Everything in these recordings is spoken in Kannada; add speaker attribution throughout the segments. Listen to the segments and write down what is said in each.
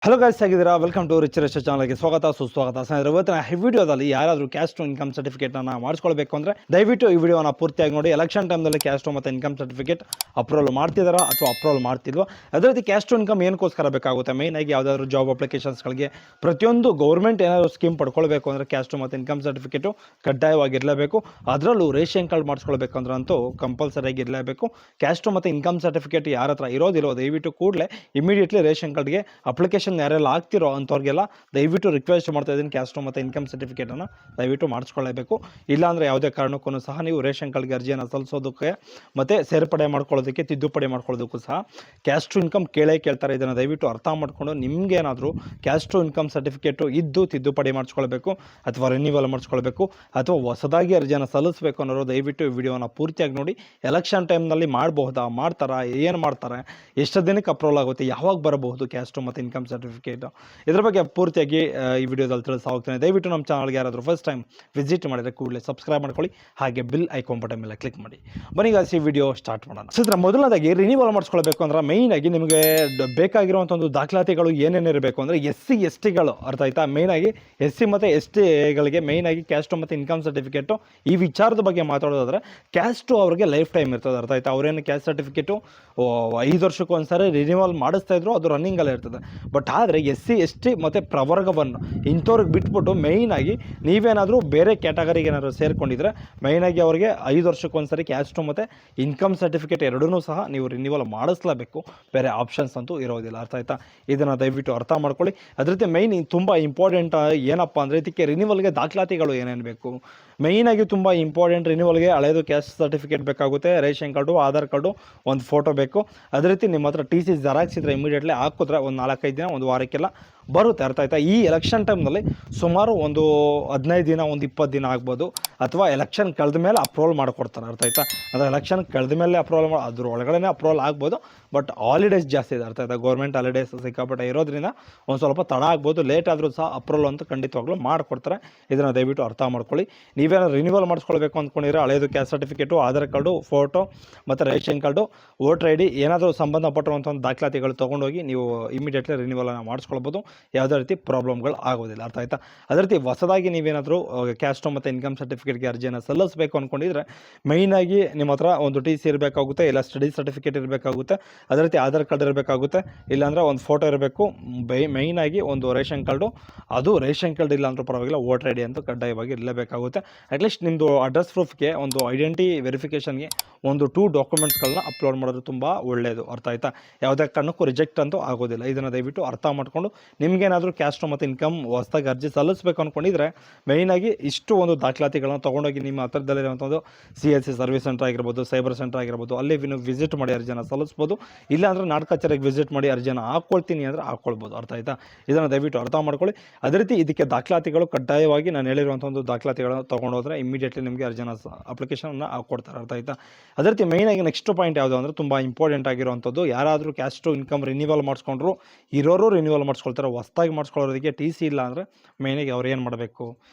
Speaker 1: ಹಲೋ ಗೈಸ್, ಹೇಗಿದ್ದೀರಾ? ವೆಲ್ಕಮ್ ಟು ರಿಚ್ ರಿಚ್ ಚಾನಲ್ಗೆ ಸ್ವಾಗತ ಸುಸ್ವಾಗತ. ಸ್ನೇಹಿತರೆ, ಇವತ್ತಿನ ಈ ವಿಡಿಯೋದಲ್ಲಿ ಯಾರಾದರೂ ಕ್ಯಾಸ್ಟ್ ಟು ಇನ್ಕಮ್ ಸರ್ಟಿಫಿಕೇಟ್ನ ಮಾಡಿಸ್ಕೊಳ್ಬೇಕು ಅಂದರೆ ದಯವಿಟ್ಟು ಈ ವಿಡಿಯೋನ ಪೂರ್ತಿಯಾಗಿ ನೋಡಿ. ಎಲೆಕ್ಷನ್ ಟೈಮ್ನಲ್ಲಿ ಕ್ಯಾಸ್ಟ್ ಟು ಮತ್ತು ಇನ್ಕಮ್ ಸರ್ಟಿಫಿಕೇಟ್ ಅಪ್ರೂವಲ್ ಮಾಡ್ತಿದ್ದಾರಾ ಅಥವಾ ಅಪ್ರೂವಲ್ ಮಾಡ್ತಿಲ್ವಾ? ಅದೇ ರೀತಿ ಕ್ಯಾಸ್ಟ್ ಟು ಇನ್ಕಮ್ ಏನಕ್ಕೋಸ್ಕರ ಬೇಕಾಗುತ್ತೆ? ಮೇಯ್ನಾಗಿ ಯಾವುದಾದ್ರೂ ಜಾಬ್ ಅಪ್ಲಿಕೇಶನ್ಸ್ಗಳಿಗೆ ಪ್ರತಿಯೊಂದು ಗೌರ್ಮೆಂಟ್ ಏನಾದರೂ ಸ್ಕೀಮ್ ಪಡ್ಕೊಳ್ಬೇಕು ಅಂದರೆ ಕ್ಯಾಸ್ಟ್ ಟು ಮತ್ತು ಇನ್ಕಮ್ ಸರ್ಟಿಫಿಕೇಟು ಕಡ್ಡಾಯವಾಗಿರಲೇಬೇಕು. ಅದರಲ್ಲೂ ರೇಷನ್ ಕಾರ್ಡ್ ಮಾಡಿಸ್ಕೊಳ್ಬೇಕಂದ್ರೆ ಅಂತೂ ಕಂಪಲ್ಸರಿಯಾಗಿ ಇರಲೇಬೇಕು. ಕ್ಯಾಸ್ಟ್ ಟು ಮತ್ತು ಇನ್ಕಮ್ ಸರ್ಟಿಫಿಕೇಟ್ ಯಾರ ಹತ್ರ ಇರೋದಿಲ್ಲೋ ದಯವಿಟ್ಟು ಕೂಡಲೇ ಇಮಿಡಿಯೇಟ್ಲಿ ರೇಷನ್ ಕಾರ್ಡ್ಗೆ ಅಪ್ಲಿಕೇಶನ್ ಯಾರೆಲ್ಲ ಆಗ್ತಿರೋ ಅಂಥವ್ರಿಗೆಲ್ಲ ದಯವಿಟ್ಟು ರಿಕ್ವೆಸ್ಟ್ ಮಾಡ್ತಾ ಇದ್ದೀನಿ, ಕ್ಯಾಸ್ಟ್ ಮತ್ತು ಇನ್ಕಮ್ ಸರ್ಟಿಫಿಕೇಟನ್ನು ದಯವಿಟ್ಟು ಮಾಡಿಸ್ಕೊಳ್ಳೇಬೇಕು. ಇಲ್ಲಾಂದರೆ ಯಾವುದೇ ಕಾರಣಕ್ಕೂ ಸಹ ನೀವು ರೇಷನ್ ಕಾರ್ಡ್ಗೆ ಅರ್ಜಿಯನ್ನು ಸಲ್ಲಿಸೋದಕ್ಕೆ ಮತ್ತು ಸೇರ್ಪಡೆ ಮಾಡ್ಕೊಳ್ಳೋದಕ್ಕೆ, ತಿದ್ದುಪಡಿ ಮಾಡ್ಕೊಳ್ಳೋದಕ್ಕೂ ಸಹ ಕ್ಯಾಸ್ಟ್ ಟು ಇನ್ಕಮ್ ಕೇಳ್ತಾರೆ. ಇದನ್ನು ದಯವಿಟ್ಟು ಅರ್ಥ ಮಾಡಿಕೊಂಡು ನಿಮಗೇನಾದರೂ ಕ್ಯಾಸ್ಟ್ ಟು ಇನ್ಕಮ್ ಸರ್ಟಿಫಿಕೇಟು ಇದ್ದು ತಿದ್ದುಪಡಿ ಮಾಡಿಸ್ಕೊಳ್ಬೇಕು ಅಥವಾ ರಿನ್ಯೂವಲ್ ಮಾಡಿಸ್ಕೊಳ್ಬೇಕು ಅಥವಾ ಹೊಸದಾಗಿ ಅರ್ಜಿಯನ್ನು ಸಲ್ಲಿಸಬೇಕು ಅನ್ನೋರು ದಯವಿಟ್ಟು ಈ ವಿಡಿಯೋನ ಪೂರ್ತಿಯಾಗಿ ನೋಡಿ. ಎಲೆಕ್ಷನ್ ಟೈಮ್ನಲ್ಲಿ ಮಾಡಬಹುದಾ, ಮಾಡ್ತಾರಾ, ಏನು ಮಾಡ್ತಾರೆ, ಎಷ್ಟು ದಿನಕ್ಕೆ ಅಪ್ರೂವಲ್ ಆಗುತ್ತೆ, ಯಾವಾಗ ಬರಬಹುದು ಕ್ಯಾಸ್ಟ್ ಟು ಮತ್ತು ಇನ್ಕಮ್ ಸರ್ಟಿಫಿಕೇಟ್, ಇದ್ರ ಬಗ್ಗೆ ಪೂರ್ತಿಯಾಗಿ ಈ ವಿಡಿಯೋದಲ್ಲಿ ತಿಳಿಸ್ತಾ ಹೋಗ್ತೇನೆ. ದಯವಿಟ್ಟು ನಮ್ಮ ಚಾನಲ್ಗೆ ಯಾರಾದರೂ ಫಸ್ಟ್ ಟೈಮ್ ವಿಸಿಟ್ ಮಾಡಿದರೆ ಕೂಡಲೇ ಸಬ್ಸ್ಕ್ರೈಬ್ ಮಾಡ್ಕೊಳ್ಳಿ, ಹಾಗೆ ಬಿಲ್ ಐಕಾನ್ ಬಟನ್ ಮೇಲೆ ಕ್ಲಿಕ್ ಮಾಡಿ. ಬನ್ನಿ ಗಾಯ್ಸ್, ಈ ವಿಡಿಯೋ ಸ್ಟಾರ್ಟ್ ಮಾಡೋಣ. ಸೊ ಮೊದಲನೇದಾಗಿ ರಿನ್ಯೂವಲ್ ಮಾಡಿಸ್ಕೊಳ್ಬೇಕು ಅಂದ್ರೆ ಮೇಯ್ನಾಗಿ ನಿಮಗೆ ಬೇಕಾಗಿರುವಂಥ ಒಂದು ದಾಖಲಾತಿಗಳು ಏನೇನಿರಬೇಕು ಅಂದರೆ ಎಸ್ ಟಿಗಳು, ಅರ್ಥ ಆಯ್ತಾ? ಮೇಯ್ನಾಗಿ SC ಮತ್ತು STಗಳಿಗೆ ಮೇಯ್ನಾಗಿ ಕ್ಯಾಸ್ಟ್ ಮತ್ತು ಇನ್ಕಮ್ ಸರ್ಟಿಫಿಕೇಟು ಈ ವಿಚಾರದ ಬಗ್ಗೆ ಮಾತಾಡೋದಾದ್ರೆ ಕ್ಯಾಸ್ಟು ಅವ್ರಿಗೆ ಲೈಫ್ ಟೈಮ್ ಇರ್ತದೆ, ಅರ್ಥ ಆಯ್ತಾ? ಅವರೇನು ಕ್ಯಾಸ್ಟ್ ಸರ್ಟಿಫಿಕೇಟು 5 ವರ್ಷಕ್ಕೆ ಒಂದ್ಸರಿ ರಿನ್ಯೂವಲ್ ಮಾಡಿಸ್ತಾ ಇದ್ರು, ಅದು ರನ್ನಿಂಗಲ್ಲೇ ಇರ್ತದೆ. ಬಟ್ ಆದರೆ SC ST ಮತ್ತು ಪ್ರವರ್ಗವನ್ನು ಇಂಥವ್ರಿಗೆ ಬಿಟ್ಬಿಟ್ಟು ಮೇಯ್ನಾಗಿ ನೀವೇನಾದರೂ ಬೇರೆ ಕ್ಯಾಟಗರಿಗೆ ಏನಾದರೂ ಸೇರಿಕೊಂಡಿದ್ರೆ ಮೇಯ್ನಾಗಿ ಅವರಿಗೆ 5 ವರ್ಷಕ್ಕೊಂದ್ಸರಿ ಕ್ಯಾಸ್ಟು ಮತ್ತು ಇನ್ಕಮ್ ಸರ್ಟಿಫಿಕೇಟ್ ಎರಡೂ ಸಹ ನೀವು ರಿನ್ಯೂವಲ್ ಮಾಡಿಸ್ಲೇಬೇಕು, ಬೇರೆ ಆಪ್ಷನ್ಸ್ ಅಂತೂ ಇರೋದಿಲ್ಲ, ಅರ್ಥ ಆಯ್ತಾ? ಇದನ್ನು ದಯವಿಟ್ಟು ಅರ್ಥ ಮಾಡ್ಕೊಳ್ಳಿ. ಅದ್ರ ಜೊತೆ ಮೇಯ್ನ್ ತುಂಬ ಇಂಪಾರ್ಟೆಂಟ್ ಏನಪ್ಪ ಅಂದರೆ ಇದಕ್ಕೆ ರಿನ್ಯೂವಲ್ಗೆ ದಾಖಲಾತಿಗಳು ಏನೇನು ಬೇಕು? ಮೇಯ್ನಾಗಿ ತುಂಬ ಇಂಪಾರ್ಟೆಂಟ್ ರಿನ್ಯೂವಲ್ಗೆ ಹಳೆಯದು ಕ್ಯಾಸ್ಟ್ ಸರ್ಟಿಫಿಕೇಟ್ ಬೇಕಾಗುತ್ತೆ, ರೇಷನ್ ಕಾರ್ಡು, ಆಧಾರ್ ಕಾರ್ಡು, ಒಂದು ಫೋಟೋ ಬೇಕು. ಅದೇ ರೀತಿ ನಿಮ್ಮ ಹತ್ರ TC ಜೆರಾಕ್ಸ್ ಇದ್ದರೆ ಇಮಿಡಿಯೇಟ್ಲಿ ಹಾಕಿದ್ರೆ ಒಂದು 4-5 ದಿನ, ಒಂದು ವಾರಕ್ಕೆಲ್ಲ ಬರುತ್ತೆ, ಅರ್ಥ ಆಯ್ತಾ? ಈ ಎಲೆಕ್ಷನ್ ಟೈಮ್ನಲ್ಲಿ ಸುಮಾರು ಒಂದು 15 ದಿನ, ಒಂದು 20 ದಿನ ಆಗ್ಬೋದು, ಅಥವಾ ಎಲೆಕ್ಷನ್ ಕಳೆದ ಮೇಲೆ ಅಪ್ರೂವಲ್ ಮಾಡಿಕೊಡ್ತಾರೆ, ಅರ್ಥ ಆಯ್ತಾ? ಅದು ಎಲೆಕ್ಷನ್ ಕಳೆದ ಮೇಲೆ ಅಪ್ರೂವಲ್ ಅದ್ರ ಒಳಗಡೆ ಅಪ್ರೂವಲ್ ಆಗ್ಬೋದು. ಬಟ್ ಹಾಲಿಡೇಸ್ ಜಾಸ್ತಿ ಇದೆ, ಅರ್ಥ ಆಯ್ತಾ? ಗೌರ್ಮೆಂಟ್ ಹಾಲಿಡೇಸ್ ಸಿಕ್ಕಾಪಟ್ಟೆ ಇರೋದ್ರಿಂದ ಒಂದು ಸ್ವಲ್ಪ ತಡ ಆಗ್ಬೋದು, ಲೇಟ್ ಆದರೂ ಸಹ ಅಪ್ರೂವಲ್ ಅಂತೂ ಖಂಡಿತವಾಗ್ಲೂ ಮಾಡಿಕೊಡ್ತಾರೆ. ಇದನ್ನು ದಯವಿಟ್ಟು ಅರ್ಥ ಮಾಡ್ಕೊಳ್ಳಿ. ನೀವೇನೋ ರಿನ್ಯೂವಲ್ ಮಾಡಿಸ್ಕೊಳ್ಬೇಕು ಅಂದ್ಕೊಂಡಿದ್ರೆ ಹಳೆಯದು caste certificate, Aadhaar card, photo ಮತ್ತು ರೇಷನ್ ಕಾರ್ಡು, ವೋಟರ್ ID ಏನಾದರೂ ಸಂಬಂಧಪಟ್ಟಿರುವಂಥ ಒಂದು ದಾಖಲಾತಿಗಳು ತೊಗೊಂಡೋಗಿ ನೀವು ಇಮಿಡಿಯೇಟ್ಲಿ ರಿನ್ಯೂವಲನ್ನು ಮಾಡಿಸ್ಕೊಳ್ಬೋದು. ಯಾವುದೇ ರೀತಿ ಪ್ರಾಬ್ಲಮ್ಗಳು ಆಗೋದಿಲ್ಲ, ಅರ್ಥ ಆಯ್ತಾ? ಅದೇ ರೀತಿ ಹೊಸದಾಗಿ ನೀವೇನಾದರೂ ಕ್ಯಾಸ್ಟ್ ಮತ್ತು ಇನ್ಕಮ್ ಸರ್ಟಿಫಿಕೇಟ್ಗೆ ಅರ್ಜಿಯನ್ನು ಸಲ್ಲಿಸಬೇಕು ಅಂದ್ಕೊಂಡಿದ್ರೆ ಮೇಯ್ನಾಗಿ ನಿಮ್ಮ ಹತ್ರ ಒಂದು TC ಇರಬೇಕಾಗುತ್ತೆ, ಇಲ್ಲ ಸ್ಟಡಿ ಸರ್ಟಿಫಿಕೇಟ್ ಇರಬೇಕಾಗುತ್ತೆ, ಅದೇ ರೀತಿ ಆಧಾರ್ ಕಾರ್ಡ್ ಇರಬೇಕಾಗುತ್ತೆ, ಇಲ್ಲಾಂದರೆ ಒಂದು ಫೋಟೋ ಇರಬೇಕು. ಮೇಯ್ನಾಗಿ ಒಂದು ರೇಷನ್ ಕಾರ್ಡು, ಅದು ರೇಷನ್ ಕಾರ್ಡ್ ಇಲ್ಲ ಅಂದರೂ ಪರವಾಗಿಲ್ಲ, ವೋಟರ್ ID ಅಂತೂ ಕಡ್ಡಾಯವಾಗಿ ಇರಲೇಬೇಕಾಗುತ್ತೆ. ಅಟ್ಲೀಸ್ಟ್ ನಿಮ್ಮದು ಅಡ್ರೆಸ್ ಪ್ರೂಫ್ಗೆ, ಒಂದು ಐಡೆಂಟಿ ವೆರಿಫಿಕೇಷನ್ಗೆ ಒಂದು 2 ಡಾಕ್ಯುಮೆಂಟ್ಸ್ಗಳನ್ನ ಅಪ್ಲೋಡ್ ಮಾಡೋದು ತುಂಬ ಒಳ್ಳೆಯದು, ಅರ್ಥ ಆಯ್ತಾ? ಯಾವುದೇ ಕಾರಣಕ್ಕೂ ರಿಜೆಕ್ಟ್ ಅಂತೂ ಆಗೋದಿಲ್ಲ. ಇದನ್ನು ದಯವಿಟ್ಟು ಅರ್ಥ ಮಾಡಿಕೊಂಡು ನಿಮಗೇನಾದರೂ ಕ್ಯಾಸ್ಟ್ ಮತ್ತು ಇನ್ಕಮ್ ಹೊಸದಾಗಿ ಅರ್ಜಿ ಸಲ್ಲಿಸಬೇಕು ಅಂದ್ಕೊಂಡಿದ್ರೆ ಮೇಯ್ನಾಗಿ ಇಷ್ಟು ಒಂದು ದಾಖಲಾತಿಗಳನ್ನ ತೊಗೊಂಡೋಗಿ ನಿಮ್ಮ ಹತ್ರದಲ್ಲಿರುವಂಥದ್ದು CSC ಸರ್ವಿಸ್ ಸೆಂಟರ್ ಆಗಿರ್ಬೋದು, ಸೈಬರ್ ಸೆಂಟರ್ ಆಗಿರ್ಬೋದು, ಅಲ್ಲಿ ನೀವು ವಿಸಿಟ್ ಮಾಡಿ ಅರ್ಜಿನ ಸಲ್ಲಿಸ್ಬೋದು. ಇಲ್ಲಾಂದರೆ ನಾಡ ಕಚೇರಿಗೆ ವಿಸಿಟ್ ಮಾಡಿ ಅರ್ಜಿನ ಹಾಕ್ಕೊಳ್ತೀನಿ ಅಂದರೆ ಹಾಕ್ಕೊಳ್ಬೋದು, ಅರ್ಥ ಆಯ್ತಾ? ಇದನ್ನು ದಯವಿಟ್ಟು ಅರ್ಥ ಮಾಡ್ಕೊಳ್ಳಿ. ಅದೇ ರೀತಿ ಇದಕ್ಕೆ ದಾಖಲಾತಿಗಳು ಕಡ್ಡಾಯವಾಗಿ ನಾನು ಹೇಳಿರುವಂಥ ಒಂದು ದಾಖಲಾತಿಗಳನ್ನು ತೊಗೊಂಡೋದ್ರೆ ಇಮಿಡಿಯೇಟ್ಲಿ ನಿಮಗೆ ಅರ್ಜಿನ ಅಪ್ಲಿಕೇಶನ್ನ ಹಾಕ್ಕೊಡ್ತಾರೆ, ಅರ್ಥ ಆಯ್ತಾ? ಅದೇ ರೀತಿ ಮೇಯ್ನಾಗಿ ನೆಕ್ಸ್ಟ್ ಪಾಯಿಂಟ್ ಯಾವುದು ಅಂದರೆ ತುಂಬ ಇಂಪಾರ್ಟೆಂಟ್ ಆಗಿರುವಂಥದ್ದು, ಯಾರಾದರೂ ಕ್ಯಾಸ್ಟ್ ಟು ಇನ್ಕಮ್ ರಿನ್ಯೂವಲ್ ಮಾಡಿಸ್ಕೊಂಡ್ರು, ಇರೋರು ರಿನ್ಯೂವಲ್ ಮಾಡಿಸ್ಕೊಳ್ತಾರೆ. ಹೊಸದಾಗಿ ಮಾಡಿಸ್ಕೊಳ್ಳೋರಿಗೆ TC ಇಲ್ಲ ಅಂದರೆ ಮೇಯ್ನಾಗಿ ಅವ್ರು ಏನು ಮಾಡಬೇಕು?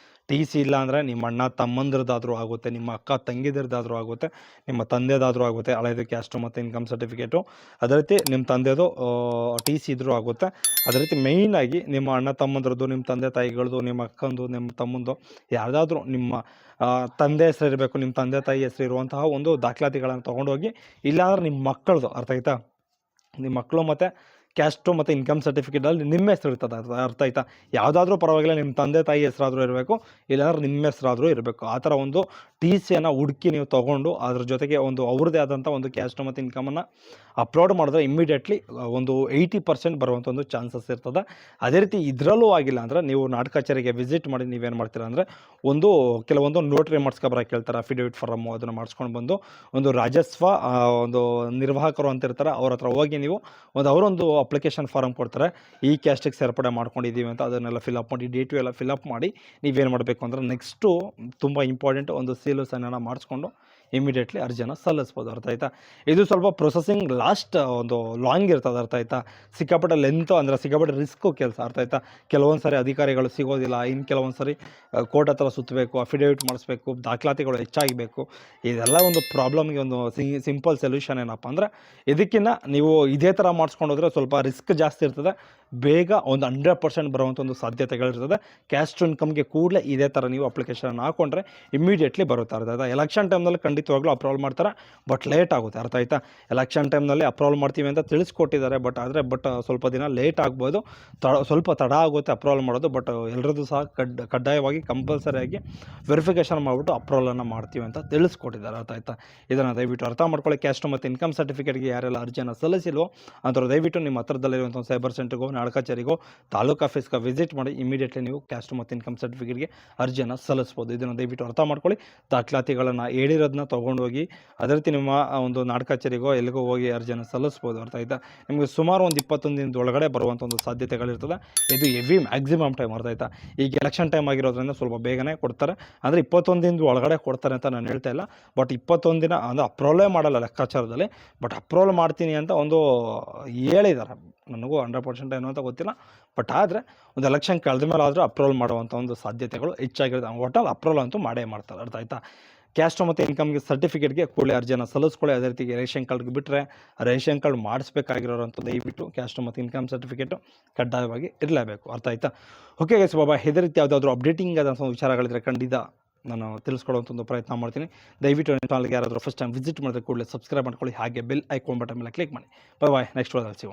Speaker 1: TC ಇಲ್ಲ ಅಂದರೆ ನಿಮ್ಮ ಅಣ್ಣ ತಮ್ಮಂದ್ರದ್ದಾದರೂ ಆಗುತ್ತೆ, ನಿಮ್ಮ ಅಕ್ಕ ತಂಗಿದಿರದಾದರೂ ಆಗುತ್ತೆ, ನಿಮ್ಮ ತಂದೆದಾದರೂ ಆಗುತ್ತೆ ಹಳೆಯದು ಕ್ಯಾಸ್ಟು ಮತ್ತು ಇನ್ಕಮ್ ಸರ್ಟಿಫಿಕೇಟು. ಅದೇ ರೀತಿ ನಿಮ್ಮ ತಂದೆದು TC ಇದ್ದರೂ ಆಗುತ್ತೆ. ಅದೇ ರೀತಿ ಮೇಯ್ನಾಗಿ ನಿಮ್ಮ ಅಣ್ಣ ತಮ್ಮಂದ್ರದ್ದು, ನಿಮ್ಮ ತಂದೆ ತಾಯಿಗಳದ್ದು, ನಿಮ್ಮ ಅಕ್ಕಂದು, ನಿಮ್ಮ ತಮ್ಮಂದು, ಯಾವುದಾದ್ರೂ ನಿಮ್ಮ ತಂದೆ ಹೆಸರು ಇರಬೇಕು, ನಿಮ್ಮ ತಂದೆ ತಾಯಿ ಹೆಸರು ಇರುವಂತಹ ಒಂದು ದಾಖಲಾತಿಗಳನ್ನು ತೊಗೊಂಡೋಗಿ, ಇಲ್ಲಾಂದ್ರೆ ನಿಮ್ಮ ಮಕ್ಕಳದು, ಅರ್ಥ ಆಯ್ತಾ? ನಿಮ್ಮ ಮಕ್ಕಳು ಮತ್ತು ಕ್ಯಾಸ್ಟು ಮತ್ತು ಇನ್ಕಮ್ ಸರ್ಟಿಫಿಕೇಟಲ್ಲಿ ನಿಮ್ಮ ಹೆಸರು ಇರ್ತದೆ, ಅರ್ಥ ಆಯ್ತಾ? ಯಾವುದಾದ್ರೂ ಪರವಾಗಿಲ್ಲ, ನಿಮ್ಮ ತಂದೆ ತಾಯಿ ಹೆಸರಾದರೂ ಇರಬೇಕು, ಇಲ್ಲಾಂದ್ರೆ ನಿಮ್ಮ ಹೆಸರಾದರೂ ಇರಬೇಕು. ಆ ಥರ ಒಂದು TCಯನ್ನು ಹುಡುಕಿ ನೀವು ತೊಗೊಂಡು ಅದ್ರ ಜೊತೆಗೆ ಒಂದು ಅವ್ರದ್ದೇ ಆದಂಥ ಒಂದು ಕ್ಯಾಸ್ಟು ಮತ್ತು ಇನ್ಕಮನ್ನು ಅಪ್ಲೋಡ್ ಮಾಡಿದ್ರೆ ಇಮ್ಮಿಡಿಯೇಟ್ಲಿ ಒಂದು 80% ಬರುವಂಥ ಒಂದು ಚಾನ್ಸಸ್ ಇರ್ತದೆ. ಅದೇ ರೀತಿ ಇದರಲ್ಲೂ ಆಗಿಲ್ಲ ಅಂದರೆ ನೀವು ನಾಡ ಕಚೇರಿಗೆ ವಿಸಿಟ್ ಮಾಡಿ ನೀವೇನು ಮಾಡ್ತೀರಾ ಅಂದರೆ ಕೆಲವೊಂದು ನೋಟ್ರಿ ಮಾಡಿಸ್ಕೊಬರಕ್ಕೆ ಕೇಳ್ತಾರೆ, ಅಫಿಡೇವಿಟ್ ಫಾರಮ್ಮು, ಅದನ್ನು ಮಾಡಿಸ್ಕೊಂಡು ಬಂದು ಒಂದು ರಾಜಸ್ವ ಒಂದು ನಿರ್ವಾಹಕರು ಅಂತ ಇರ್ತಾರೆ, ಅವ್ರ ಹತ್ರ ಹೋಗಿ ನೀವು ಅವರೊಂದು ಅಪ್ಲಿಕೇಶನ್ ಫಾರಮ್ ಕೊಡ್ತಾರೆ, ಈ ಕ್ಯಾಸ್ಟಿಗೆ ಸೇರ್ಪಡೆ ಮಾಡ್ಕೊಂಡಿದ್ದೀವಿ ಅಂತ. ಅದನ್ನೆಲ್ಲ ಫಿಲಪ್ ಮಾಡಿ, ಡೇಟು ಎಲ್ಲ ಫಿಲಪ್ ಮಾಡಿ ನೀವೇನು ಮಾಡಬೇಕು ಅಂದರೆ ನೆಕ್ಸ್ಟು ತುಂಬ ಇಂಪಾರ್ಟೆಂಟ್ ಒಂದು ಸೀಲು ಸೈನನ್ನು ಮಾಡಿಸ್ಕೊಂಡು ಇಮಿಡಿಯೇಟ್ಲಿ ಅರ್ಜಿಯನ್ನು ಸಲ್ಲಿಸ್ಬೋದು. ಅರ್ಥ ಆಯ್ತಾ? ಇದು ಸ್ವಲ್ಪ ಪ್ರೊಸೆಸಿಂಗ್ ಒಂದು ಲಾಂಗ್ ಇರ್ತದೆ. ಅರ್ಥ ಆಯ್ತಾ? ಸಿಕ್ಕಾಪಟ್ಟೆ ಲೆಂತು ಅಂದರೆ ಸಿಕ್ಕಾಪಟ್ಟೆ ರಿಸ್ಕು ಕೆಲಸ. ಅರ್ಥ ಆಯ್ತಾ? ಕೆಲವೊಂದು ಸಾರಿ ಅಧಿಕಾರಿಗಳು ಸಿಗೋದಿಲ್ಲ, ಇನ್ನು ಕೆಲವೊಂದು ಸಾರಿ ಕೋರ್ಟ್ ಹತ್ರ ಸುತ್ತಬೇಕು, ಅಫಿಡೇವಿಟ್ ಮಾಡಿಸ್ಬೇಕು, ದಾಖಲಾತಿಗಳು ಹೆಚ್ಚಾಗಬೇಕು. ಇದೆಲ್ಲ ಒಂದು ಪ್ರಾಬ್ಲಮ್ಗೆ ಒಂದು ಸಿಂಪಲ್ ಸೊಲ್ಯೂಷನ್ ಏನಪ್ಪ ಅಂದರೆ, ಇದಕ್ಕಿಂತ ನೀವು ಇದೇ ಥರ ಮಾಡಿಸ್ಕೊಂಡೋದ್ರೆ ಸ್ವಲ್ಪ ರಿಸ್ಕ್ ಜಾಸ್ತಿ ಇರ್ತದೆ, ಬೇಗ ಒಂದು 100% ಬರುವಂಥ ಒಂದು ಸಾಧ್ಯತೆಗಳಿರ್ತದೆ. ಕ್ಯಾಶ್ ಟು ಇನ್ಕಮ್ಗೆ ಕೂಡಲೇ ಇದೇ ಥರ ನೀವು ಅಪ್ಲಿಕೇಶನ್ ಹಾಕ್ಕೊಂಡ್ರೆ ಇಮಿಡಿಯೇಟ್ಲಿ ಬರುತ್ತೆ. ಅರ್ಥ ಆಯ್ತಾ? ಎಲೆಕ್ಷನ್ ಟೈಮ್ನಲ್ಲಿ ಖಂಡಿತವಾಗ್ಲೂ ಅಪ್ರೂವಲ್ ಮಾಡ್ತಾರೆ, ಬಟ್ ಲೇಟ್ ಆಗುತ್ತೆ. ಅರ್ಥ ಆಯ್ತಾ? ಎಲೆಕ್ಷನ್ ಟೈಮ್ನಲ್ಲಿ ಅಪ್ರೂವಲ್ ಮಾಡ್ತೀವಿ ಅಂತ ತಿಳಿಸ್ಕೊಟ್ಟಿದ್ದಾರೆ, ಬಟ್ ಸ್ವಲ್ಪ ದಿನ ಲೇಟ್ ಆಗ್ಬೋದು, ಸ್ವಲ್ಪ ತಡ ಆಗುತ್ತೆ ಅಪ್ರೂವಲ್ ಮಾಡೋದು. ಬಟ್ ಎಲ್ಲರದ್ದು ಸಹ ಕಡ್ಡಾಯವಾಗಿ ಕಂಪಲ್ಸರಿಯಾಗಿ ವೆರಿಫಿಕೇಷನ್ ಮಾಡಿಬಿಟ್ಟು ಅಪ್ರೂವಲನ್ನು ಮಾಡ್ತೀವಿ ಅಂತ ತಿಳಿಸ್ಕೊಟ್ಟಿದ್ದಾರೆ. ಅರ್ಥ ಆಯ್ತಾ? ಇದನ್ನು ದಯವಿಟ್ಟು ಅರ್ಥ ಮಾಡ್ಕೊಳ್ಳಿ. ಕ್ಯಾಸ್ಟ್ ಮತ್ತು ಇನ್ಕಮ್ ಸರ್ಟಿಫಿಕೇಟ್ಗೆ ಯಾರೆಲ್ಲ ಅರ್ಜಿಯನ್ನು ಸಲ್ಲಿಸಿಲ್ವೋ ಅಂಥವ್ರು ದಯವಿಟ್ಟು ನಿಮ್ಮ ಹತ್ರದಲ್ಲಿರುವಂಥ ಸೈಬರ್ ಸೆಂಟರ್ಗೋ, ನಾಡ ಕಚೇರಿಗೋ, ತಾಲೂಕು ಆಫೀಸ್ಗೆ ವಿಸಿಟ್ ಮಾಡಿ ಇಮಿಡಿಯೇಟ್ಲಿ ನೀವು ಕ್ಯಾಸ್ಟ್ ಮತ್ತು ಇನ್ಕಮ್ ಸರ್ಟಿಫಿಕೇಟ್ಗೆ ಅರ್ಜಿಯನ್ನು ಸಲ್ಲಿಸ್ಬೋದು. ಇದನ್ನು ದಯವಿಟ್ಟು ಅರ್ಥ ಮಾಡ್ಕೊಳ್ಳಿ. ದಾಖಲಾತಿಗಳನ್ನು ಹೇಳಿರೋದನ್ನ ತೊಗೊಂಡೋಗಿ ಅದೇ ರೀತಿ ನಿಮ್ಮ ಒಂದು ನಾಡ ಕಚೇರಿಗೋ ಎಲ್ಲಿಗೋ ಹೋಗಿ ಅರ್ಜಿಯನ್ನು ಸಲ್ಲಿಸ್ಬೋದು. ಅರ್ಥ ಆಯ್ತಾ? ನಿಮಗೆ ಸುಮಾರು ಒಂದು 21 ದಿನದ ಒಳಗಡೆ ಬರುವಂಥ ಒಂದು ಸಾಧ್ಯತೆಗಳಿರ್ತದೆ. ಇದು ಹೆವಿ ಮ್ಯಾಕ್ಸಿಮಮ್ ಟೈಮ್. ಅರ್ಥ ಆಯ್ತಾ? ಈಗ ಎಲೆಕ್ಷನ್ ಟೈಮ್ ಆಗಿರೋದ್ರಿಂದ ಸ್ವಲ್ಪ ಬೇಗನೆ ಕೊಡ್ತಾರೆ, ಅಂದರೆ 21 ದಿನದ ಒಳಗಡೆ ಕೊಡ್ತಾರೆ ಅಂತ ನಾನು ಹೇಳ್ತಾ ಇಲ್ಲ. ಬಟ್ 21 ದಿನ ಅಂದರೆ ಅಪ್ರೂವಲೇ ಮಾಡಲ್ಲ ಲೆಕ್ಕಾಚಾರದಲ್ಲಿ, ಬಟ್ ಅಪ್ರೂವಲ್ ಮಾಡ್ತೀನಿ ಅಂತ ಒಂದು ಹೇಳಿದ್ದಾರೆ. ನನಗೂ 100% ಏನು ಅಂತ ಗೊತ್ತಿಲ್ಲ, ಬಟ್ ಆದರೆ ಒಂದು ಎಲೆಕ್ಷನ್ ಕಳೆದ ಮೇಲೆ ಆದರೂ ಅಪ್ರೂವಲ್ ಮಾಡುವಂಥ ಒಂದು ಸಾಧ್ಯತೆಗಳು ಹೆಚ್ಚಾಗಿರುತ್ತೆ. ಒಟ್ಟಲ್ಲಿ ಅಪ್ರೂವಲ್ ಅಂತೂ ಮಾಡೇ ಮಾಡ್ತಾರೆ. ಅರ್ಥ ಆಯ್ತಾ? ಕ್ಯಾಸ್ಟ್ ಮತ್ತು ಇನ್ಕಮ್ಗೆ ಸರ್ಟಿಫಿಕೇಟ್ಗೆ ಕೂಡಲೇ ಅರ್ಜಿಯನ್ನು ಸಲ್ಲಿಸ್ಕೊಳ್ಳಿ. ಅದೇ ರೀತಿ ರೇಷನ್ ಕಾರ್ಡ್ಗೆ ಬಿಟ್ಟರೆ ರೇಷನ್ ಕಾರ್ಡ್ ಮಾಡಿಸ್ಬೇಕಾಗಿರೋಂಥ ದಯವಿಟ್ಟು ಕ್ಯಾಸ್ಟ್ ಮತ್ತು ಇನ್ಕಮ್ ಸರ್ಟಿಫಿಕೇಟು ಕಡ್ಡಾಯವಾಗಿ ಇರಲೇಬೇಕು. ಅರ್ಥ ಆಯ್ತಾ? ಓಕೆ ಗೈಸ್, ಬಾಬಾ ಇದೇ ರೀತಿ ಯಾವುದಾದ್ರೂ ಅಪ್ಡೇಟಿಂಗ್ ಆದಂಥ ವಿಚಾರಗಳಿದ್ರೆ ಖಂಡಿತ ನಾನು ತಿಳಿಸ್ಕೊಡುವಂಥ ಒಂದು ಪ್ರಯತ್ನ ಮಾಡ್ತೀನಿ. ದಯವಿಟ್ಟು ನನ್ನ ಚಾನಲ್ಗೆ ಯಾರಾದರೂ ಫಸ್ಟ್ ಟೈಮ್ ವಿಸಿಟ್ ಮಾಡಿದ್ರೆ ಕೂಡಲೇ ಸಬ್ಸ್ಕ್ರೈಬ್ ಮಾಡ್ಕೊಳ್ಳಿ, ಹಾಗೆ ಬೆಲ್ ಐಕಾನ್ ಬಟನ್ ಮೇಲೆ ಕ್ಲಿಕ್ ಮಾಡಿ. ಬಾಯ್, ನೆಕ್ಸ್ಟ್ ವಾರದಲ್ಲಿ ಸಿಗೋಣ.